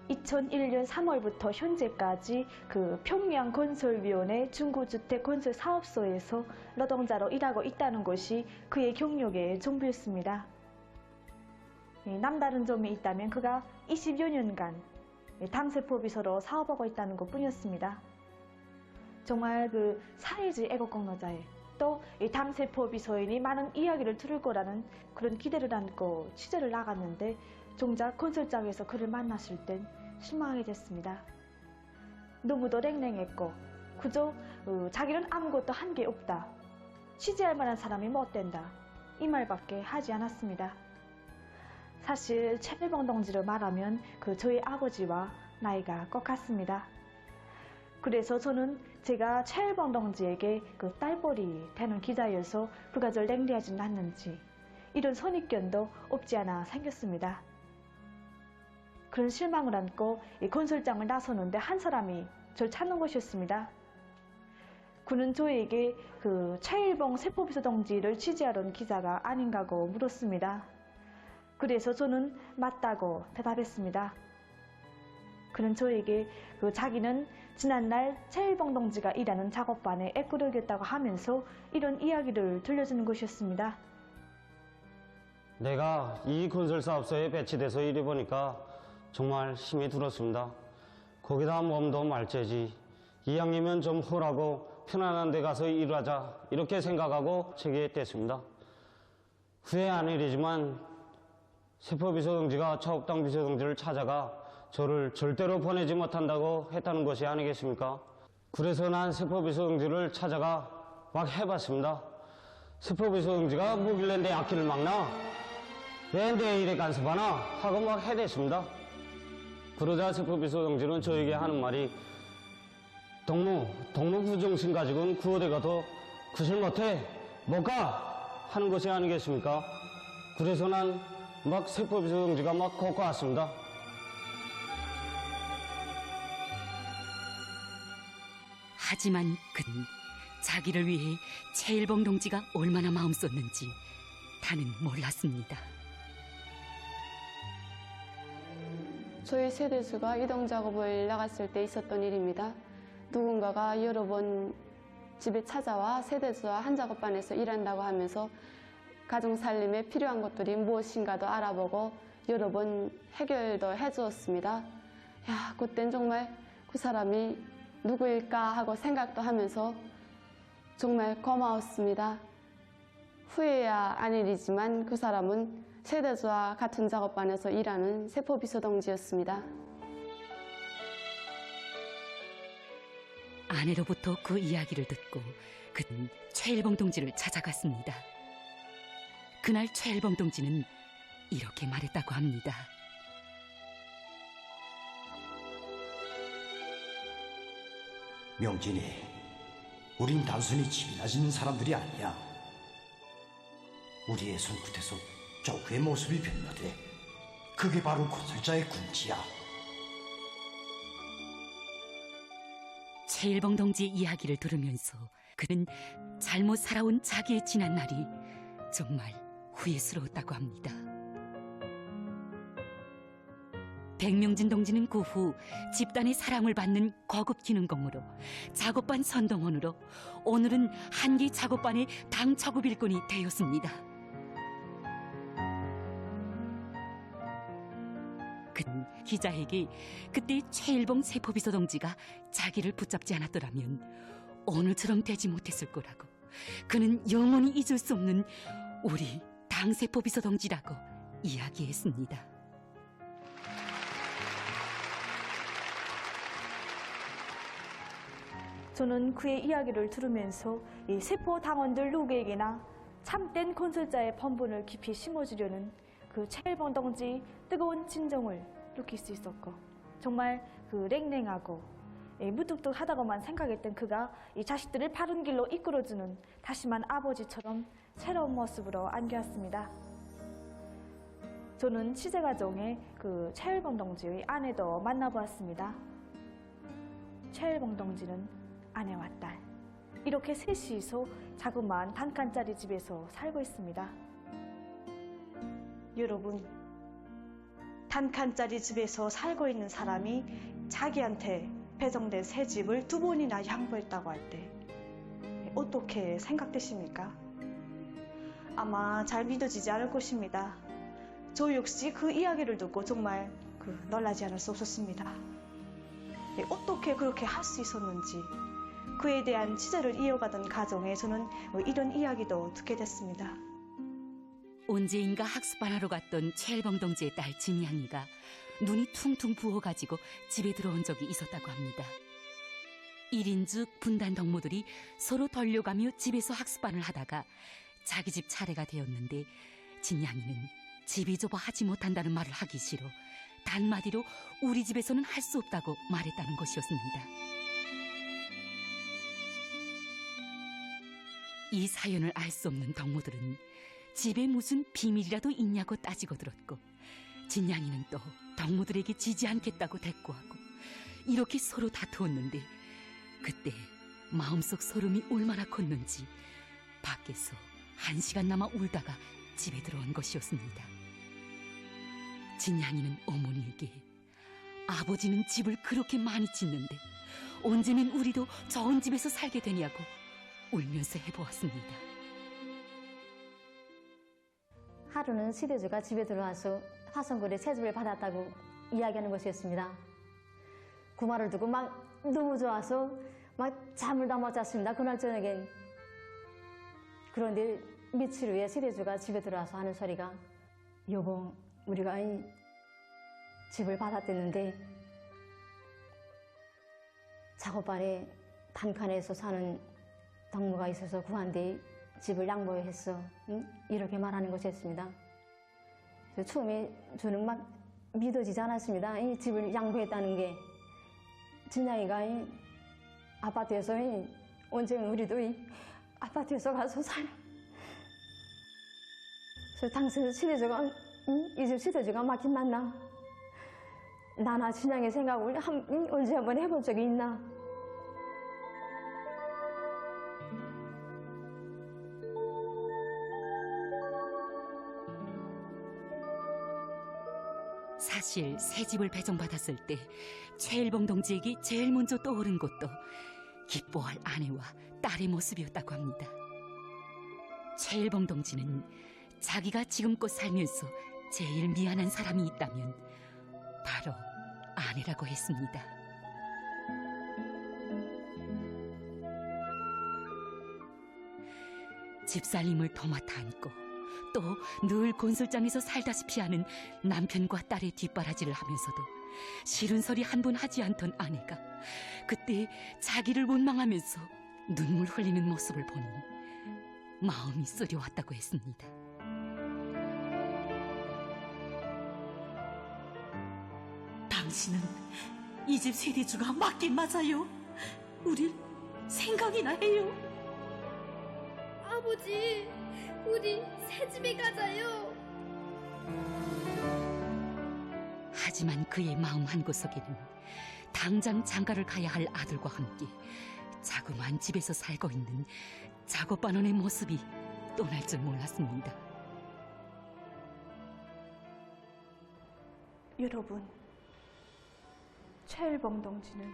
2001년 3월부터 현재까지 그 평양건설위원회 중고주택 건설 사업소에서 노동자로 일하고 있다는 것이 그의 경력의 전부였습니다. 남다른 점이 있다면 그가 20여 년간 당세포비서로 사업하고 있다는 것 뿐이었습니다. 정말 그 사회주의 애국공로자에 또 이 당세포 비서인이 많은 이야기를 들을 거라는 그런 기대를 안고 취재를 나갔는데 정작 건설장에서 그를 만났을 땐 실망하게 됐습니다. 너무도 냉랭했고 그저 자기는 아무것도 한 게 없다. 취재할 만한 사람이 못 된다. 이 말밖에 하지 않았습니다. 사실 최일봉 동지를 말하면 저희 아버지와 나이가 똑같습니다. 그래서 저는 제가 최일봉 동지에게 딸벌이 되는 기자여서 그가 절 냉리하진 않는지 이런 선입견도 없지 않아 생겼습니다. 그런 실망을 안고 이 건설장을 나서는데 한 사람이 절 찾는 것이었습니다. 그는 저에게 최일봉 세포비서 동지를 취재하러 온 기자가 아닌가고 물었습니다. 그래서 저는 맞다고 대답했습니다. 그는 저에게 자기는 지난날 최일봉 동지가 일하는 작업반에 애꾸르겠다고 하면서 이런 이야기를 들려주는 것이었습니다. 내가 이 건설사업소에 배치돼서 일해 보니까 정말 힘이 들었습니다. 거기다 몸도 말째지. 이왕이면 좀 홀하고 편안한 데 가서 일하자 이렇게 생각하고 재개했댔습니다. 후회 안 일이지만 세포비서 동지가 차업당 비서 동지를 찾아가 저를 절대로 보내지 못한다고 했다는 것이 아니겠습니까? 그래서 난 세포비서 동지를 찾아가 막 해봤습니다. 세포비서 동지가 뭐길래 내 앞길을 막나? 왜 내 일에 간섭하나? 하고 막 해댔습니다. 그러자 세포비서 동지는 저에게 하는 말이 동무 후정신 가지고는 구호대 가도 구실 못해 못 가 하는 것이 아니겠습니까? 그래서 난 막 세포비서 동지가 막 걷고 왔습니다. 하지만 그는 자기를 위해 최일봉 동지가 얼마나 마음 썼는지 다는 몰랐습니다. 저희 세대수가 이동 작업을 나갔을 때 있었던 일입니다. 누군가가 여러 번 집에 찾아와 세대수와 한 작업반에서 일한다고 하면서 가정 살림에 필요한 것들이 무엇인가도 알아보고 여러 번 해결도 해주었습니다. 야, 그땐 정말 그 사람이 누구일까 하고 생각도 하면서 정말 고마웠습니다. 후회야 아닐 일이지만 그 사람은 세대수와 같은 작업반에서 일하는 세포비서 동지였습니다. 아내로부터 그 이야기를 듣고 그는 최일봉 동지를 찾아갔습니다. 그날 최일봉 동지는 이렇게 말했다고 합니다. 명진이, 우린 단순히 집이나 짓는 사람들이 아니야. 우리의 손끝에서 조그의 모습이 변화돼. 그게 바로 건설자의 궁지야. 최일봉 동지의 이야기를 들으면서 그는 잘못 살아온 자기의 지난 날이 정말 후회스러웠다고 합니다. 백명진 동지는 그 후 집단의 사랑을 받는 고급 기능공으로 작업반 선동원으로 오늘은 한기 작업반의 당 작업 일꾼이 되었습니다. 그는 기자에게 그때 최일봉 세포비서 동지가 자기를 붙잡지 않았더라면 오늘처럼 되지 못했을 거라고, 그는 영원히 잊을 수 없는 우리 당 세포비서 동지라고 이야기했습니다. 저는 그의 이야기를 들으면서 이 세포 당원들 누구에게나 참된 건설자의 본분을 깊이 심어주려는 그 최일봉 동지 뜨거운 진정을 느낄 수 있었고, 정말 그 냉랭하고 무뚝뚝하다고만 생각했던 그가 이 자식들을 바른 길로 이끌어주는 다시만 아버지처럼 새로운 모습으로 안겨왔습니다. 저는 취재 과정에 그 최일봉 동지의 아내도 만나보았습니다. 최일봉 동지는 아내와 딸, 이렇게 셋이서 자그마한 단칸짜리 집에서 살고 있습니다. 여러분, 단칸짜리 집에서 살고 있는 사람이 자기한테 배정된 새 집을 2번이나 양보했다고 할 때 어떻게 생각되십니까? 아마 잘 믿어지지 않을 것입니다. 저 역시 그 이야기를 듣고 정말 놀라지 않을 수 없었습니다. 어떻게 그렇게 할 수 있었는지, 그에 대한 치자를 이어가던 가정에 저는 이런 이야기도 듣게 됐습니다. 언제인가 학습반 하러 갔던 최일봉 동지의 딸 진양이가 눈이 퉁퉁 부어가지고 집에 들어온 적이 있었다고 합니다. 1인즉 분단 덕모들이 서로 돌려가며 집에서 학습반을 하다가 자기 집 차례가 되었는데 진양이는 집이 좁아 하지 못한다는 말을 하기 싫어 단마디로 우리 집에서는 할 수 없다고 말했다는 것이었습니다. 이 사연을 알 수 없는 덕모들은 집에 무슨 비밀이라도 있냐고 따지고 들었고 진양이는 또 덕모들에게 지지 않겠다고 대꾸하고 이렇게 서로 다투었는데 그때 마음속 소름이 얼마나 컸는지 밖에서 1시간 남아 울다가 집에 들어온 것이었습니다. 진양이는 어머니에게 아버지는 집을 그렇게 많이 짓는데 언제는 우리도 좋은 집에서 살게 되냐고 울면서 해보았습니다. 하루는 시대주가 집에 들어와서 화성굴에 새 집을 받았다고 이야기하는 것이었습니다. 그 말을 듣고 막 너무 좋아서 막 잠을 다 못 잤습니다. 그날 저녁엔. 그런데 며칠 후에 시대주가 집에 들어와서 하는 소리가 여보, 우리가 이 집을 받았댔는데 작업반에 단칸에서 사는 덕모가 있어서 구한데 집을 양보했어. 응? 이렇게 말하는 것이었습니다. 처음에 저는 막 믿어지지 않았습니다. 이 집을 양보했다는 게. 진양이가 이 아파트에서 언제는 우리도 이 아파트에서 가서 그래서 당시 시대주가 이 집 시대주가 맞긴 맞나? 나나 진양의 생각을 언제 한번 해본 적이 있나? 사실 새 집을 배정받았을 때 최일봉 동지에게 제일 먼저 떠오른 것도 기뻐할 아내와 딸의 모습이었다고 합니다. 최일봉 동지는 자기가 지금껏 살면서 제일 미안한 사람이 있다면 바로 아내라고 했습니다. 집살림을 도맡아 안고 또 늘 곤술장에서 살다시피 하는 남편과 딸의 뒷바라지를 하면서도 싫은 소리 한 번 하지 않던 아내가 그때 자기를 원망하면서 눈물 흘리는 모습을 보니 마음이 쓰려왔다고 했습니다. 당신은 이 집 세대주가 맞긴 맞아요. 우릴 생각이나 해요. 아버지, 우리 새 집에 가자요. 하지만 그의 마음 한구석에는 당장 장가를 가야 할 아들과 함께 자그마한 집에서 살고 있는 작업반원의 모습이 떠날 줄 몰랐습니다. 여러분, 최일봉 동지는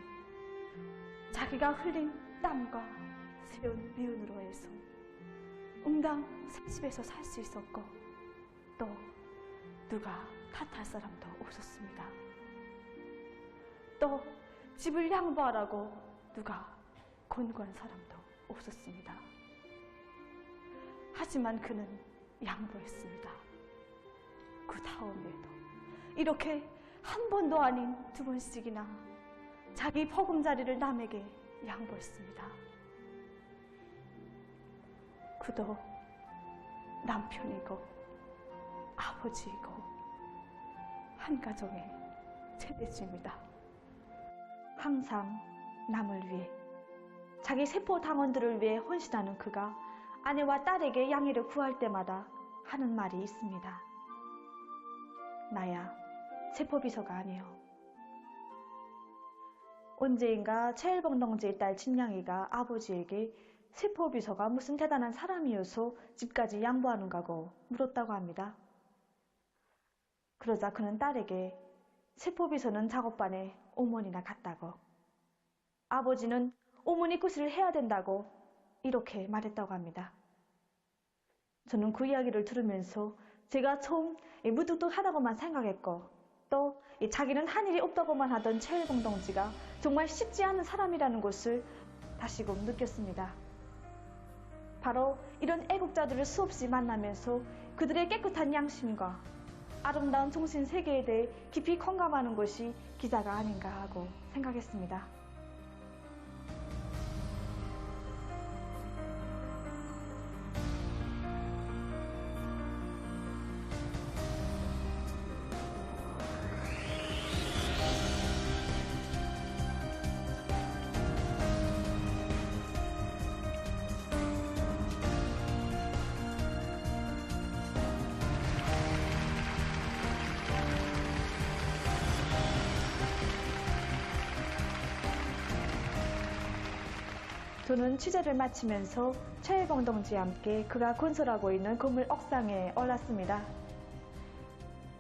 자기가 흘린 땀과 세운 미운으로 해서 응당 새 집에서 살 수 있었고 또 누가 탓할 사람도 없었습니다. 또 집을 양보하라고 누가 권고한 사람도 없었습니다. 하지만 그는 양보했습니다. 그 다음에도 이렇게 한 번도 아닌 2번씩이나 자기 보금자리를 남에게 양보했습니다. 그도 남편이고 아버지이고 한 가정의 세대주입니다. 항상 남을 위해 자기 세포 당원들을 위해 헌신하는 그가 아내와 딸에게 양해를 구할 때마다 하는 말이 있습니다. 나야 세포비서가 아니요. 언제인가 최일봉 동지의 딸 진양이가 아버지에게 세포비서가 무슨 대단한 사람이어서 집까지 양보하는가고 물었다고 합니다. 그러자 그는 딸에게 세포비서는 작업반에 어머니나 같다고, 아버지는 어머니 것을 해야 된다고 이렇게 말했다고 합니다. 저는 그 이야기를 들으면서 제가 처음 무뚝뚝하다고만 생각했고 또 자기는 한 일이 없다고만 하던 최일봉 동지가 정말 쉽지 않은 사람이라는 것을 다시금 느꼈습니다. 바로 이런 애국자들을 수없이 만나면서 그들의 깨끗한 양심과 아름다운 정신 세계에 대해 깊이 공감하는 것이 기자가 아닌가 하고 생각했습니다. 저는 취재를 마치면서 최일봉 동지와 함께 그가 건설하고 있는 건물 옥상에 올랐습니다.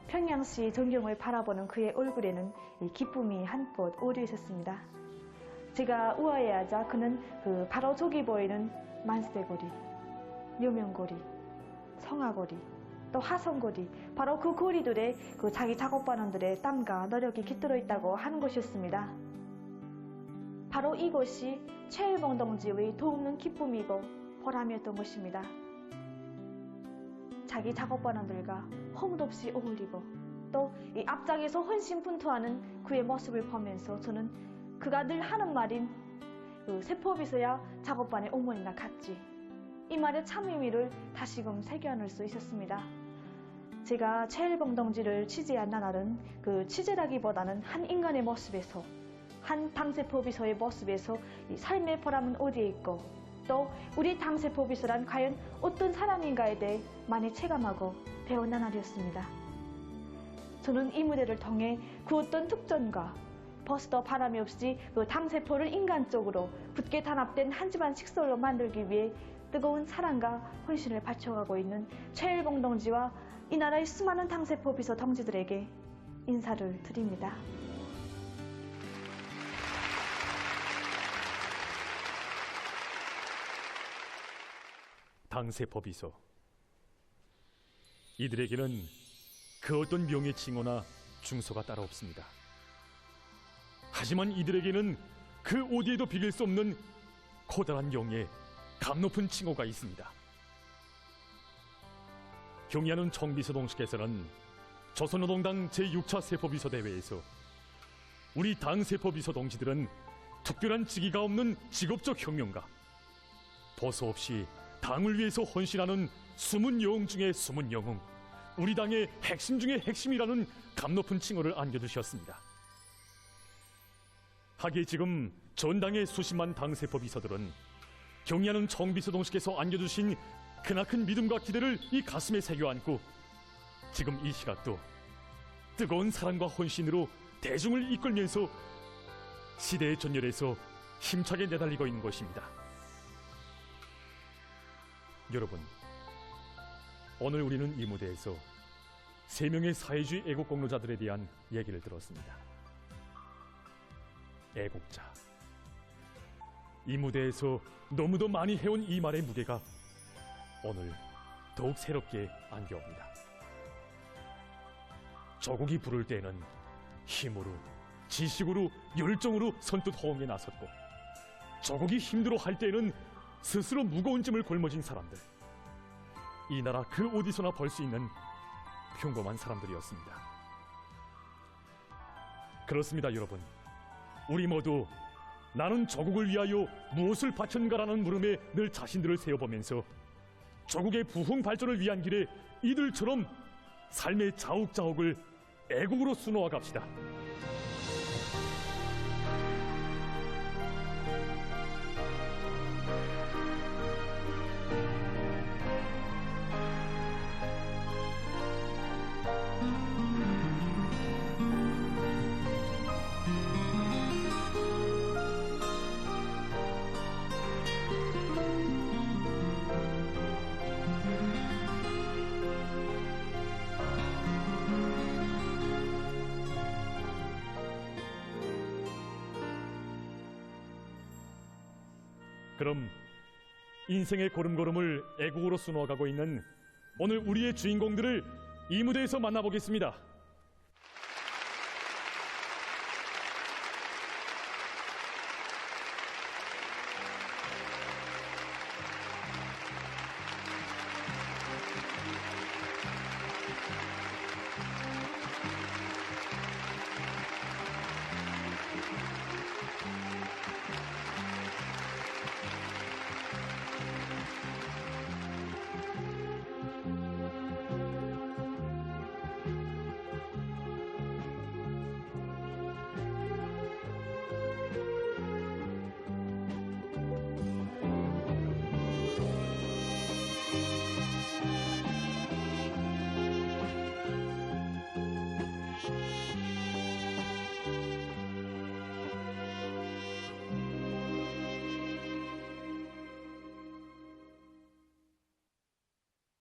평양시 전경을 바라보는 그의 얼굴에는 이 기쁨이 한껏 우려 있었습니다. 제가 우아해하자 그는 바로 저기 보이는 만세거리, 묘명거리, 성화거리, 또 화성거리, 바로 그 거리들에 자기 작업반원들의 땀과 노력이 깃들어 있다고 하는 것이었습니다. 바로 이것이 최일봉 동지의 도움는 기쁨이고 보람이었던 것입니다. 자기 작업반원들과 허물 없이 어울리고 또 이 앞장에서 헌신분투하는 그의 모습을 보면서 저는 그가 늘 하는 말인 세포비서야 작업반의 어머니나 같지, 이 말의 참 의미를 다시금 새겨안을 수 있었습니다. 제가 최일봉 동지를 취재한 나날은 그 취재라기보다는 한 인간의 모습에서, 한 당세포비서의 모습에서 이 삶의 보람은 어디에 있고 또 우리 당세포비서란 과연 어떤 사람인가에 대해 많이 체감하고 배운 나날이었습니다. 저는 이 무대를 통해 그 어떤 특전과 버스도 바람이 없이 그 당세포를 인간적으로 굳게 단합된 한 집안 식솔로 만들기 위해 뜨거운 사랑과 헌신을 바쳐가고 있는 최일봉 동지와 이 나라의 수많은 당세포 비서 동지들에게 인사를 드립니다. 당세포 비서, 이들에게는 그 어떤 명예 칭호나 중소가 따로 없습니다. 하지만 이들에게는 그 어디에도 비길 수 없는 커다란 영예, 감 높은 칭호가 있습니다. 경의하는 청비서 동식께서는 조선노동당 제6차 세포비서 대회에서 우리 당 세포비서 동지들은 특별한 직위가 없는 직업적 혁명가, 버스 없이 당을 위해서 헌신하는 숨은 영웅 중에 숨은 영웅, 우리 당의 핵심 중에 핵심이라는 감 높은 칭호를 안겨주셨습니다. 하기에 지금 전당의 수십만 당세포 비서들은 경의하는 청비서 동식께서 안겨주신 크나큰 믿음과 기대를 이 가슴에 새겨 안고 지금 이 시각도 뜨거운 사랑과 헌신으로 대중을 이끌면서 시대의 전열에서 힘차게 내달리고 있는 것입니다. 여러분, 오늘 우리는 이 무대에서 3명의 사회주의 애국 공로자들에 대한 얘기를 들었습니다. 애국자. 이 무대에서 너무도 많이 해온 이 말의 무게가 오늘 더욱 새롭게 안겨옵니다. 조국이 부를 때에는 힘으로, 지식으로, 열정으로 선뜻 호응에 나섰고, 조국이 힘들어할 때에는 스스로 무거운 짐을 걸머쥔 사람들, 이 나라 그 어디서나 볼 수 있는 평범한 사람들이었습니다. 그렇습니다, 여러분. 우리 모두 나는 조국을 위하여 무엇을 바쳤는가라는 물음에 늘 자신들을 세워보면서 조국의 부흥 발전을 위한 길에 이들처럼 삶의 자욱자욱을 애국으로 수놓아 갑시다. 그럼 인생의 걸음걸음을 애국으로 수놓아가고 있는 오늘 우리의 주인공들을 이 무대에서 만나보겠습니다.